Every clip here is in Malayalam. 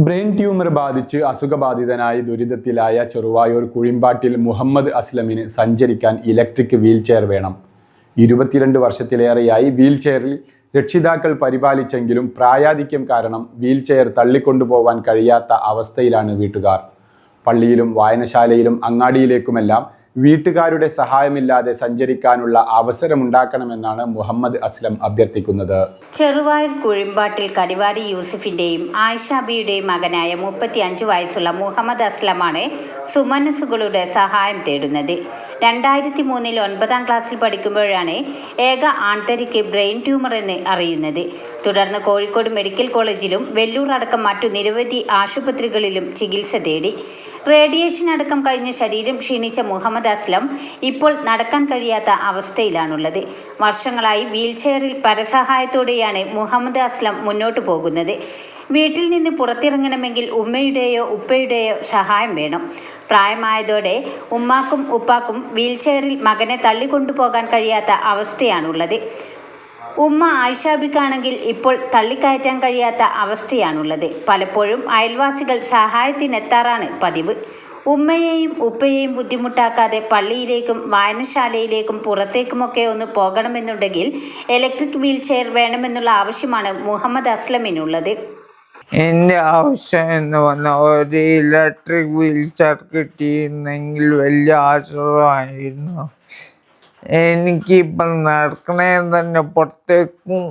ബ്രെയിൻ ട്യൂമർ ബാധിച്ച് അസുഖബാധിതനായി ദുരിതത്തിലായ ചെറുവായൂർ കുഴിമ്പാട്ടിൽ മുഹമ്മദ് അസ്ലമിന് സഞ്ചരിക്കാൻ ഇലക്ട്രിക് വീൽചെയർ വേണം. 22 വർഷത്തിലേറെയായി വീൽചെയറിൽ രക്ഷിതാക്കൾ പരിപാലിച്ചെങ്കിലും പ്രായാധിക്യം കാരണം വീൽചെയർ തള്ളിക്കൊണ്ടുപോവാൻ കഴിയാത്ത അവസ്ഥയിലാണ് വീട്ടുകാർ. പള്ളിയിലും വായനശാലയിലും അങ്ങാടിയിലേക്കുമെല്ലാം വീട്ടുകാരുടെ സഹായമില്ലാതെ സഞ്ചരിക്കാനുള്ള അവസരമുണ്ടാക്കണമെന്നാണ് മുഹമ്മദ് അസ്ലം അഭ്യർത്ഥിക്കുന്നത്. ചെറുവായൂർ കുഴിമ്പാട്ടിൽ കടിവാടി യൂസഫിൻ്റെയും ആയിഷാബിയുടെയും മകനായ 35 വയസ്സുള്ള മുഹമ്മദ് അസ്ലമാണ് സുമനസുകളുടെ സഹായം തേടുന്നത്. 2003 9ാം ക്ലാസ്സിൽ പഠിക്കുമ്പോഴാണ് ഏക ആൺതരിക്ക് ബ്രെയിൻ ട്യൂമർ എന്ന് അറിയുന്നത്. തുടർന്ന് കോഴിക്കോട് മെഡിക്കൽ കോളേജിലും വെല്ലൂർ അടക്കം മറ്റു നിരവധി ആശുപത്രികളിലും ചികിത്സ തേടി. റേഡിയേഷൻ അടക്കം കഴിഞ്ഞ് ശരീരം ക്ഷീണിച്ച മുഹമ്മദ് അസ്ലം ഇപ്പോൾ നടക്കാൻ കഴിയാത്ത അവസ്ഥയിലാണുള്ളത്. വർഷങ്ങളായി വീൽചെയറിൽ പരസഹായത്തോടെയാണ് മുഹമ്മദ് അസ്ലം മുന്നോട്ടു പോകുന്നത്. വീട്ടിൽ നിന്ന് പുറത്തിറങ്ങണമെങ്കിൽ ഉമ്മയുടെയോ ഉപ്പയുടെയോ സഹായം വേണം. പ്രായമായതോടെ ഉമ്മാക്കും ഉപ്പാക്കും വീൽചെയറിൽ മകനെ തള്ളിക്കൊണ്ടുപോകാൻ കഴിയാത്ത അവസ്ഥയാണുള്ളത്. ഉമ്മ ആയിഷാബിക്കാണെങ്കിൽ ഇപ്പോൾ തള്ളിക്കയറ്റാൻ കഴിയാത്ത അവസ്ഥയാണുള്ളത്. പലപ്പോഴും അയൽവാസികൾ സഹായത്തിനെത്താറാണ് പതിവ്. ഉമ്മയെയും ഉപ്പയെയും ബുദ്ധിമുട്ടാക്കാതെ പള്ളിയിലേക്കും വായനശാലയിലേക്കും പുറത്തേക്കുമൊക്കെ ഒന്ന് പോകണമെന്നുണ്ടെങ്കിൽ ഇലക്ട്രിക് വീൽചെയർ വേണമെന്നുള്ള ആവശ്യമാണ് മുഹമ്മദ് അസ്ലമിനുള്ളത്. എൻ്റെ ആവശ്യം എന്ന് പറഞ്ഞാൽ ഒരു ഇലക്ട്രിക് വീൽചെയർ കിട്ടിയിരുന്നെങ്കിൽ വലിയ ആശ്വാസമായിരുന്നു. എനിക്കിപ്പം നടക്കണേ തന്നെ പുറത്തേക്കും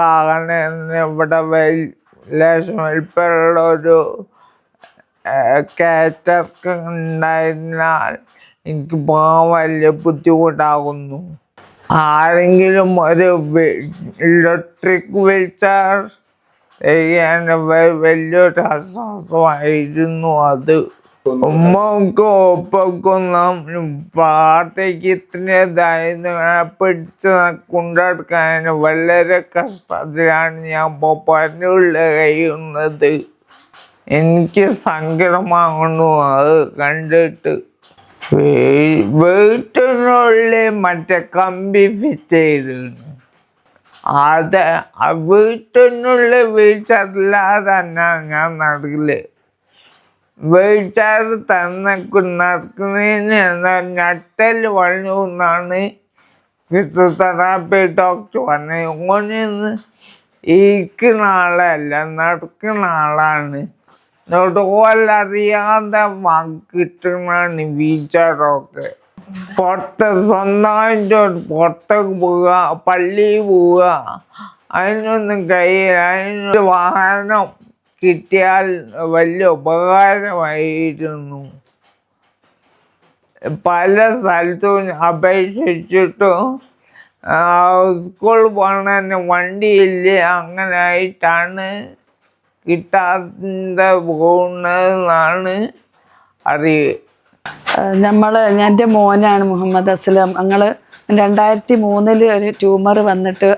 ആകണേ ഇവിടെ ലേശം വലിപ്പമുള്ളൊരു കാറ്റർക്ക് ഉണ്ടായിരുന്നാൽ എനിക്ക് പോകാൻ വലിയ ബുദ്ധിമുട്ടാകുന്നു. ആരെങ്കിലും ഒരു ഇലക്ട്രിക് വീൽചെയർ ചെയ്യാൻ വലിയൊരു ആശ്വാസമായിരുന്നു അത്. ഉമ്മക്കും ഒപ്പക്കും വാർദ്ധക്യത്തിൻ്റെതായിരുന്നു പിടിച്ച് കൊണ്ടെടുക്കാൻ വളരെ കഷ്ടത്തിലാണ് ഞാൻ ഇപ്പോൾ പണിയുള്ള കഴിയുന്നത്. എനിക്ക് സങ്കടമാകുന്നു അത് കണ്ടിട്ട്. വീട്ടിനുള്ളിൽ മറ്റേ കമ്പി ഫിറ്റ് ചെയ്തിരുന്നു. അത് വീട്ടിനുള്ളിൽ വീഴ്ചയില്ലാതെ തന്നെയാണ് ഞാൻ നടക്കില്ല. വീഴ്ച തന്നെ നടക്കുന്നതിന് എന്താ ഞട്ടൽ വളഞ്ഞു എന്നാണ് ഫിസിയോതെറാപ്പി ഡോക്ടർ പറഞ്ഞത്. ഓനൊന്ന് ഇരിക്കുന്ന ആളല്ല, നടക്കുന്ന ആളാണ്. അറിയാതെ കിട്ടുന്നതാണ് വീഴ്ചയൊക്കെ. പുറത്ത് സ്വന്തമായിട്ട് പുറത്തേക്ക് പോവുക, പള്ളിയിൽ പോവുക, അതിനൊന്നും കഴിയില്ല. അതിനൊരു വാഹനം കിട്ടിയാൽ വലിയ ഉപകാരമായിരുന്നു. പല സ്ഥലത്തും അപേക്ഷിച്ചിട്ടും സ്കൂളിൽ പോകണതിന് വണ്ടിയില്ല. അങ്ങനെ ആയിട്ടാണ് കിട്ടാതെ പോകുന്നതെന്നാണ് അറിയുക. എൻ്റെ മോനാണ് മുഹമ്മദ് അസ്ലം. ഞങ്ങൾ 2003 ഒരു ട്യൂമർ വന്നിട്ട്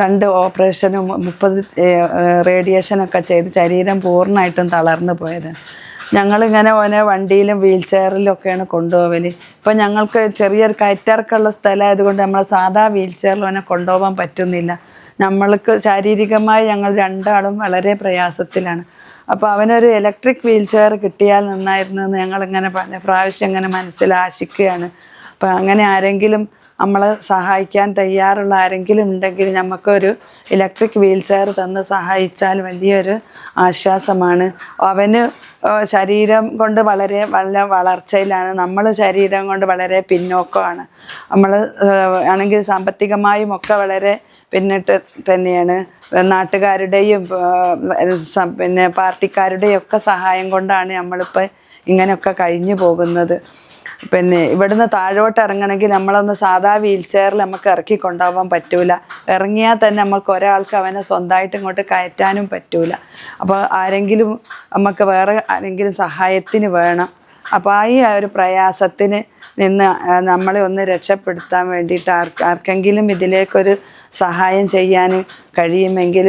2 ഓപ്പറേഷനും 30 റേഡിയേഷനൊക്കെ ചെയ്ത് ശരീരം പൂർണ്ണമായിട്ടും തളർന്നു പോയത്. ഞങ്ങളിങ്ങനെ ഓനെ വണ്ടിയിലും വീൽ ചെയറിലൊക്കെയാണ് കൊണ്ടുപോകല്. ഇപ്പം ഞങ്ങൾക്ക് ചെറിയൊരു കയറ്റിറക്കമുള്ള സ്ഥലമായതുകൊണ്ട് നമ്മളെ സാധാ വീൽ ചെയറിൽ ഓനെ കൊണ്ടുപോകാൻ പറ്റുന്നില്ല. നമ്മൾക്ക് ശാരീരികമായി ഞങ്ങൾ രണ്ടാളും വളരെ പ്രയാസത്തിലാണ്. അപ്പോൾ അവനൊരു ഇലക്ട്രിക് വീൽ ചെയർ കിട്ടിയാൽ നന്നായിരുന്നു എന്ന് ഞങ്ങളിങ്ങനെ പല പ്രാവശ്യം ഇങ്ങനെ മനസ്സിലാശിക്കുകയാണ്. അപ്പോൾ അങ്ങനെ ആരെങ്കിലും നമ്മളെ സഹായിക്കാൻ തയ്യാറുള്ള ആരെങ്കിലും ഉണ്ടെങ്കിൽ നമുക്കൊരു ഇലക്ട്രിക് വീൽ ചെയർ തന്ന് സഹായിച്ചാൽ വലിയൊരു ആശ്വാസമാണ്. അവന് ശരീരം കൊണ്ട് വളരെ വളർച്ചയിലാണ്, നമ്മൾ ശരീരം കൊണ്ട് വളരെ പിന്നോക്കമാണ്. നമ്മൾ ആണെങ്കിൽ സാമ്പത്തികമായും ഒക്കെ വളരെ പിന്നിട്ട് തന്നെയാണ്. നാട്ടുകാരുടെയും പിന്നെ പാർട്ടിക്കാരുടെയും ഒക്കെ സഹായം കൊണ്ടാണ് നമ്മളിപ്പോൾ ഇങ്ങനെയൊക്കെ കഴിഞ്ഞു പോകുന്നത്. പിന്നെ ഇവിടുന്ന് താഴോട്ട് ഇറങ്ങണമെങ്കിൽ നമ്മളൊന്ന് സാധാ വീൽ ചെയറിൽ നമുക്ക് ഇറക്കി കൊണ്ടുപോകാൻ പറ്റൂല. ഇറങ്ങിയാൽ തന്നെ നമുക്ക് ഒരാൾക്ക് അവനെ സ്വന്തമായിട്ട് ഇങ്ങോട്ട് കയറ്റാനും പറ്റൂല. അപ്പോൾ ആരെങ്കിലും നമുക്ക് വേറെ ആരെങ്കിലും സഹായത്തിന് വേണം. അപ്പോൾ ഈ ഒരു പ്രയാസത്തിന് നിന്ന് നമ്മളെ ഒന്ന് രക്ഷപ്പെടുത്താൻ വേണ്ടിയിട്ട് ആർക്കെങ്കിലും ഇതിലേക്കൊരു സഹായം ചെയ്യാൻ കഴിയുമെങ്കിൽ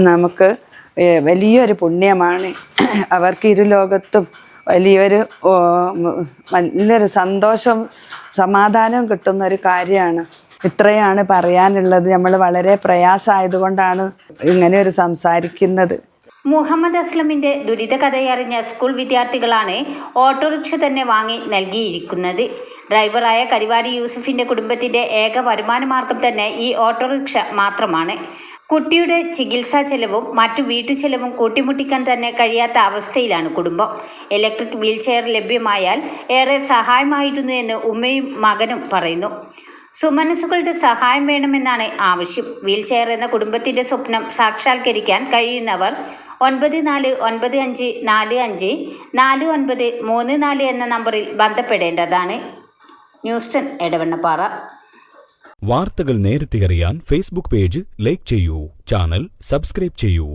നമുക്ക് വലിയൊരു പുണ്യമാണ്. അവർക്ക് ഇരുലോകത്തും വലിയൊരു സന്തോഷം സമാധാനം കിട്ടുന്നൊരു കാര്യമാണ്. ഇത്രയാണ് പറയാനുള്ളത്. നമ്മൾ വളരെ പ്രയാസമായതുകൊണ്ടാണ് ഇങ്ങനെ ഒരു സംസാരിക്കുന്നത്. മുഹമ്മദ് അസ്ലമിൻ്റെ ദുരിതകഥയറിഞ്ഞ സ്കൂൾ വിദ്യാർത്ഥികളാണ് ഓട്ടോറിക്ഷ തന്നെ വാങ്ങി നൽകിയിരിക്കുന്നത്. ഡ്രൈവറായ കരിവാരി യൂസഫിൻ്റെ കുടുംബത്തിൻ്റെ ഏക വരുമാനമാർഗം തന്നെ ഈ ഓട്ടോറിക്ഷ മാത്രമാണ്. കുട്ടിയുടെ ചികിത്സാ ചെലവും മറ്റു വീട്ടുചെലവും കൂട്ടിമുട്ടിക്കാൻ തന്നെ കഴിയാത്ത അവസ്ഥയിലാണ് കുടുംബം. ഇലക്ട്രിക് വീൽ ചെയർ ലഭ്യമായാൽ ഏറെ സഹായമായിരുന്നു എന്ന് ഉമ്മയും മകനും പറയുന്നു. സുമനസുകളുടെ സഹായം വേണമെന്നാണ് ആവശ്യം. വീൽ ചെയർ എന്ന കുടുംബത്തിൻ്റെ സ്വപ്നം സാക്ഷാത്കരിക്കാൻ കഴിയുന്നവർ 9495454934 എന്ന നമ്പറിൽ ബന്ധപ്പെടേണ്ടതാണ്. ന്യൂസ് 10 എടവണ്ണപ്പാറ. വാർത്തകൾ നേരത്തെ അറിയാൻ ഫേസ്ബുക്ക് പേജ് ലൈക്ക് ചെയ്യൂ, ചാനൽ സബ്സ്ക്രൈബ് ചെയ്യൂ.